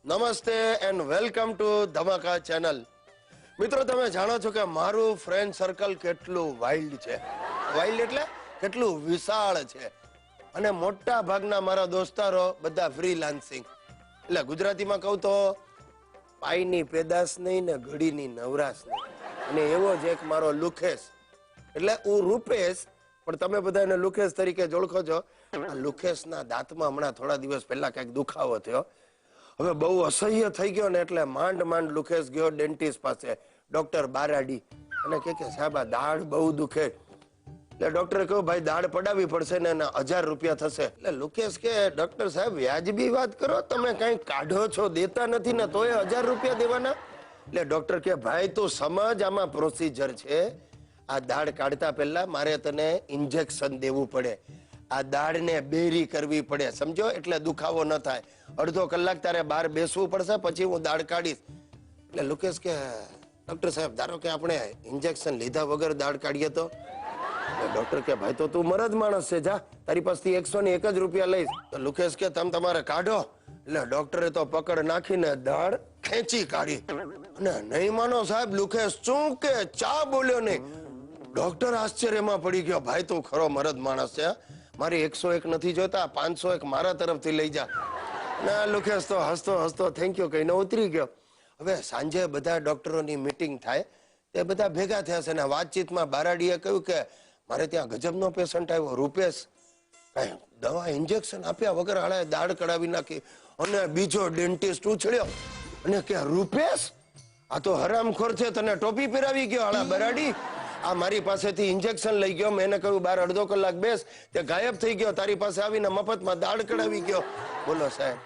નમસ્તે and welcome to ધમાકા channel. મિત્રો, તમે જાણો છો કે મારું ફ્રેન્ડ સર્કલ કેટલું વાઇલ્ડ છે. વાઇલ્ડ એટલે કેટલું વિશાળ છે. અને મોટા ભાગના મારા દોસ્તારો બધા ફ્રીલાન્સિંગ, એટલે ગુજરાતીમાં કહું તો પાઈની પેદાશ નહીં ને ઘડીની નવરાશ નહીં. અને એવો જ એક મારો લુખેશ, એટલે હું રૂપેશ, પણ તમે બધા એને લુખેશ તરીકે જ ઓળખો છો. આ લુખેશના દાંતમાં હમણાં થોડા દિવસ પહેલા કંઈક દુખાવો થયો. હવે બહુ અસહ્ય થઈ ગયો ને એટલે માંડ માંડ લુખેશ ગયો ડેન્ટિસ્ટ પાસે, ડોક્ટર બારાડી. અને કે સાહેબ આ દાઢ બહુ દુખે. એટલે ડોક્ટરે કહ્યું ભાઈ દાઢ પડાવવી પડશે ને એના 1000 રૂપિયા થશે. એટલે લુખેશ કે ડોક્ટર સાહેબ વ્યાજબી વાત કરો, તમે કઈ કાઢો છો, દેતા નથી ને તોય 1000 રૂપિયા દેવાના. એટલે ડોક્ટર કે ભાઈ તું સમજ, આમાં પ્રોસિજર છે. આ દાઢ કાઢતા પહેલા મારે તને ઇન્જેક્શન દેવું પડે, આ દાઢને બેરી કરવી પડે, સમજો, એટલે દુખાવો ન થાય. અડધો કલાક તારે બહાર બેસવું પડશે, પછી હું દાઢ કાઢીશ. એટલે લુકેશ કે ડોક્ટર સાહેબ ધારો કે આપણે ઇન્જેક્શન લીધા વગર દાઢ કાઢીએ તો? ડોક્ટર કે ભાઈ તો તું મરદ માણસ છે, જા તારી પાસેથી 101 જ રૂપિયા લઈશ. તો લુકેશ કે તમે તમારે કાઢો. એટલે ડોક્ટરે તો પકડ નાખીને દાઢ ખેંચી કાઢી. અને નહીં માનો સાહેબ, લુકેશ શું કે ચા બોલ્યો નહીં. ડોક્ટર આશ્ચર્યમાં પડી ગયો, ભાઈ તું ખરો મરદ માણસ છે, મારી 101 નથી જોતા, 501 મારા તરફથી લઈ જા. ના લુકેશ તો હસતો હસતો થેન્ક યુ કહીને ઉતરી ગયો. હવે સાંજે બધા ડોક્ટરોની મીટિંગ થાય, તે બધા ભેગા થયા છે. અને વાતચીતમાં બારાડીએ કહ્યું કે મારે ત્યાં ગજબનો પેશન્ટ આવ્યો, રૂપેશ. કઈ દવા ઇન્જેક્શન આપ્યા વગર હાળે દાઢ કઢાવી નાખી. અને બીજો ડેન્ટિસ્ટ ઉછળ્યો અને કે રૂપેશ આ તો હરામખોર છે, તને ટોપી પહેરાવી ગયો હાળા બરાડી. આ મારી પાસેથી ઇન્જેક્શન લઈ ગયો, મેં એને કહ્યું બાર અડધો કલાક બેસ, તે ગાયબ થઈ ગયો, તારી પાસે આવીને મફતમાં દાઢ કઢાવી ગયો. બોલો સાહેબ,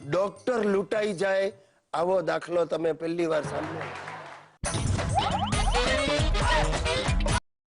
ડોક્ટર લૂંટાઈ જાય આવો દાખલો તમે પહેલી વાર સાંભળ્યો?